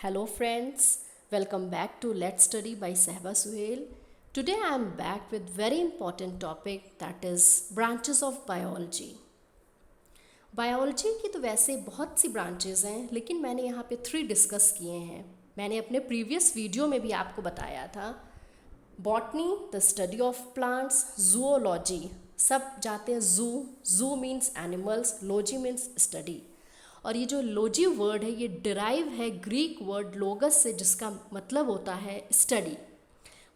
Hello friends, welcome back to Let's Study by Sehba Suhail. Today I am back with very important topic that is branches of biology. Biology की तो वैसे बहुत सी branches हैं, लेकिन मैंने यहाँ पे 3 डिस्कस किए हैं. मैंने अपने प्रीवियस वीडियो में भी आपको बताया था. Botany the study of plants, zoology सब जाते हैं zoo means animals, logy means study. और ये जो लॉजी वर्ड है ये डिराइव है ग्रीक वर्ड लोगस से, जिसका मतलब होता है study.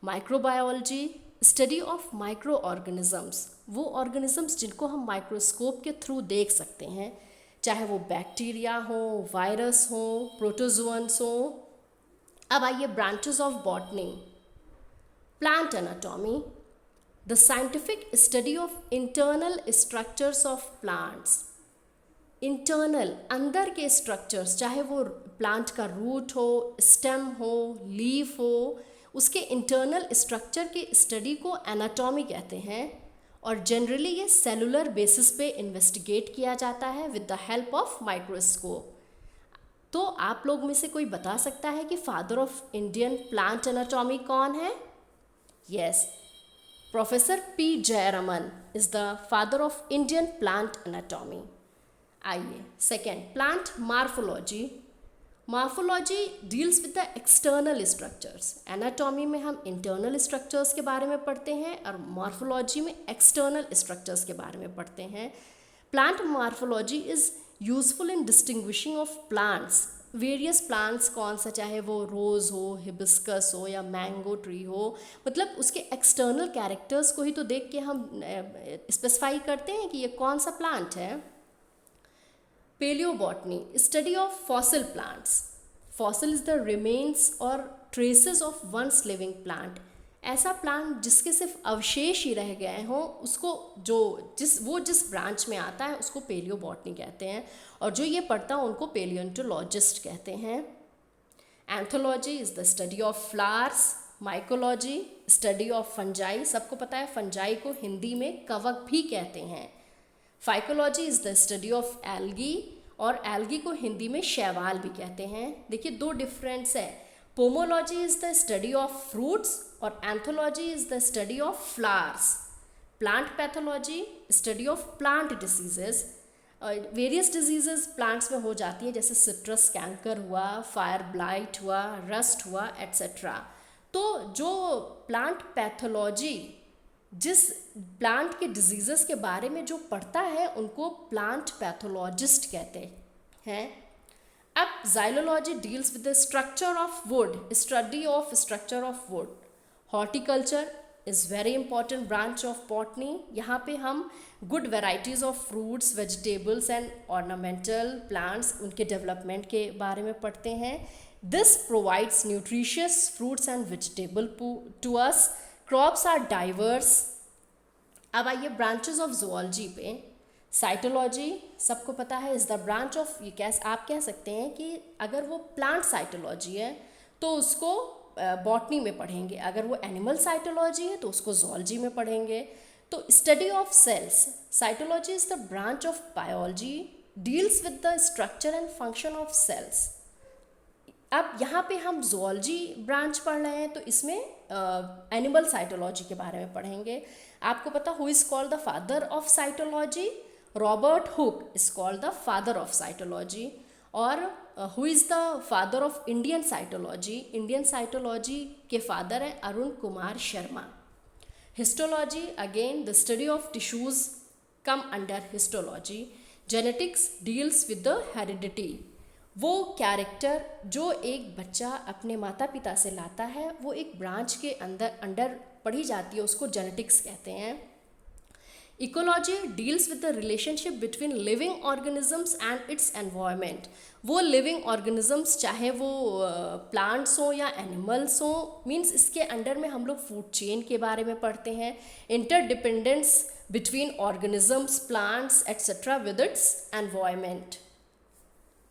Microbiology study of micro organisms, वो ऑर्गेनिजम्स जिनको हम माइक्रोस्कोप के थ्रू देख सकते हैं, चाहे वो बैक्टीरिया हो, वायरस हो, प्रोटोजोअन्स हो. अब आइए branches of botany. Plant anatomy the scientific study of internal structures of plants. Internal अंदर के स्ट्रक्चर्स, चाहे वो प्लांट का रूट हो, स्टेम हो, लीफ हो, उसके इंटरनल स्ट्रक्चर की स्टडी को एनाटॉमी कहते हैं. और जनरली ये सेलुलर बेसिस पे इन्वेस्टिगेट किया जाता है with the help of microscope. तो आप लोग में से कोई बता सकता है कि father of Indian plant anatomy कौन है? Yes, professor P Jayaraman is the father of Indian plant anatomy. आइए second, plant morphology. Morphology deals with the external structures. Anatomy में हम इंटरनल स्ट्रक्चर्स के बारे में पढ़ते हैं और मार्फोलॉजी में एक्सटर्नल स्ट्रक्चर्स के बारे में पढ़ते हैं. Plant morphology is useful in distinguishing of plants. Various plants कौन सा, चाहे वो रोज़ हो, हिबिस्कस हो या मैंगो ट्री हो, मतलब उसके एक्सटर्नल कैरेक्टर्स को ही तो देख के हम स्पेसिफाई करते हैं कि ये कौन सा प्लांट है. Paleobotany study of fossil plants. Fossil is the remains or traces of once living plant. ऐसा प्लांट जिसके सिर्फ अवशेष ही रह गए हों, उसको जिस ब्रांच में आता है उसको पेलियोबॉटनी कहते हैं, और जो ये पढ़ता है उनको पेलियोंटोलॉजिस्ट कहते हैं. Anthology is the study of flowers. Mycology study of fungi. सबको पता है फंजाई को हिंदी में कवक भी कहते हैं. Phycology is the study of algae, और एल्गी को हिंदी में शैवाल भी कहते हैं. देखिए दो डिफरेंस है. Pomology is the study of fruits और anthology is the study of flowers. Plant pathology study of plant diseases. Various diseases plants में हो जाती है, जैसे सिट्रस कैंकर हुआ, फायर ब्लाइट हुआ, रस्ट हुआ, एट्सेट्रा. तो जो प्लांट पैथोलॉजी जिस प्लांट के डिजीज़ेस के बारे में जो पढ़ता है उनको प्लांट पैथोलॉजिस्ट कहते हैं. अब xylology deals with the structure of wood, study of structure of wood. Horticulture is very important branch of botany. यहाँ पे हम good varieties of fruits, vegetables and ornamental plants, उनके डेवलपमेंट के बारे में पढ़ते हैं. This provides nutritious fruits and vegetable to us. Crops are diverse. अब आइए ब्रांचेस ऑफ जूलॉजी पे. साइटोलॉजी सबको पता है इज़ द ब्रांच ऑफ, ये आप कह सकते हैं कि अगर वो प्लांट साइटोलॉजी है तो उसको बॉटनी में पढ़ेंगे, अगर वो एनिमल साइटोलॉजी है तो उसको जूलॉजी में पढ़ेंगे. तो study of cells. Cytology is the branch of biology deals with the structure and function of cells. अब यहाँ पे हम जूलॉजी ब्रांच पढ़ रहे हैं तो इसमें एनिमल साइटोलॉजी के बारे में पढ़ेंगे. आपको पता who is called the father of cytology? Robert Hooke is called the father of cytology. और who is the father of Indian cytology? Indian cytology के फादर हैं Arun Kumar Sharma. Histology again the study of tissues come under histology. Genetics deals with the heredity. वो character जो एक बच्चा अपने माता पिता से लाता है वो एक ब्रांच के अंडर पढ़ी जाती है, उसको जेनेटिक्स कहते हैं. Ecology deals with the relationship between living organisms and it's environment. वो लिविंग ऑर्गेनिजम्स चाहे वो प्लांट्स हों या एनिमल्स हों, मीन्स इसके अंडर में हम लोग फूड चेन के बारे में पढ़ते हैं. Interdependence between organisms, plants etcetera with its environment.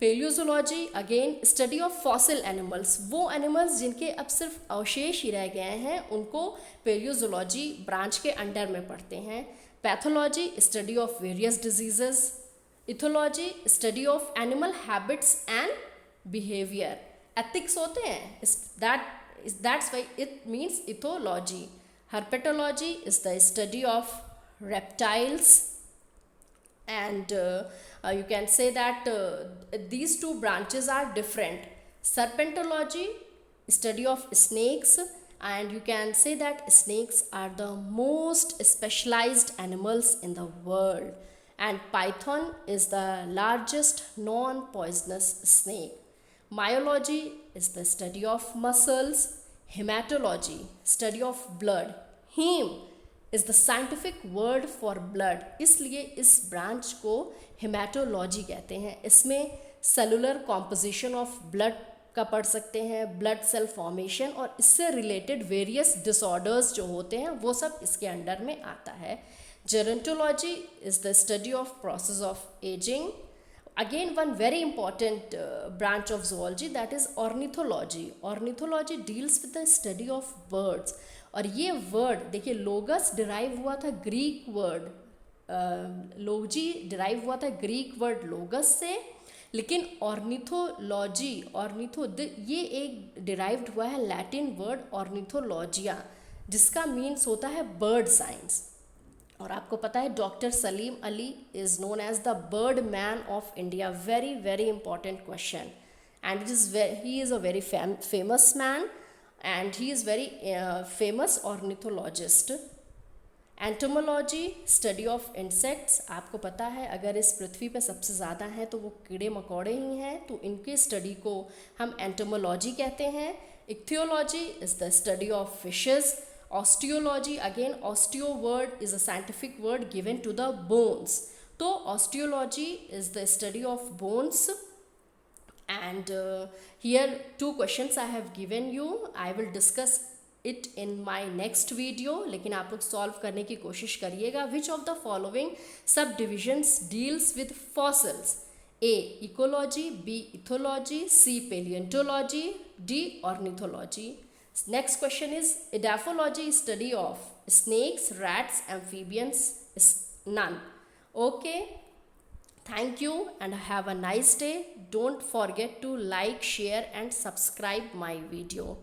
Paleozoology again study of fossil animals. वो एनिमल्स जिनके अब सिर्फ अवशेष ही रह गए हैं उनको पेलियोजोलॉजी ब्रांच के अंडर में पढ़ते हैं. Pathology study of various diseases. Ethology study of animal habits and behaviour. Ethics होते हैं, that's why it means ethology. Herpetology is the study of reptiles, and you can say that these two branches are different. Serpentology, study of snakes, and you can say that snakes are the most specialized animals in the world, and python is the largest non poisonous snake. Myology is the study of muscles. Hematology, study of blood. Heme is the scientific word for blood, इसलिए इस branch को haematology कहते हैं. इसमें cellular composition of blood का पढ़ सकते हैं, ब्लड सेल फॉर्मेशन और इससे रिलेटेड वेरियस डिसऑर्डर्स जो होते हैं वो सब इसके अंडर में आता है. Gerontology is the study of process of ageing. Again, one very important branch of zoology, that is ornithology. Ornithology deals with the study of birds. और ये वर्ड देखिए, लोगस डिराइव हुआ था ग्रीक वर्ड, लोजी डिराइव हुआ था ग्रीक वर्ड लोगस से, लेकिन ornithology ये एक डिराइव्ड हुआ है लैटिन वर्ड ऑर्निथोलॉजिया, जिसका मीन्स होता है बर्ड साइंस. और आपको पता है doctor Salim Ali is known as the bird man of India. Very very important question, and he is a very famous man, and he is very famous ornithologist. Entomology, study of insects. आपको पता है अगर इस पृथ्वी पे सबसे ज़्यादा हैं तो वो कीड़े मकोड़े ही हैं, तो इनके स्टडी को हम एंटोमोलॉजी कहते हैं. Ichthyology is the study of fishes. Osteology, again osteo word is a scientific word given to the bones, तो osteology is the study of bones. And here 2 questions I have given you. I will discuss it in my next video, लेकिन आप लोग solve करने की कोशिश करिएगा. Which of the following subdivisions deals with fossils? A. Ecology, B. Ethology, C. Paleontology, D. Ornithology. Next question is edaphology, study of snakes, rats, amphibians, is none. Okay. Thank you and have a nice day. Don't forget to like, share and subscribe my video.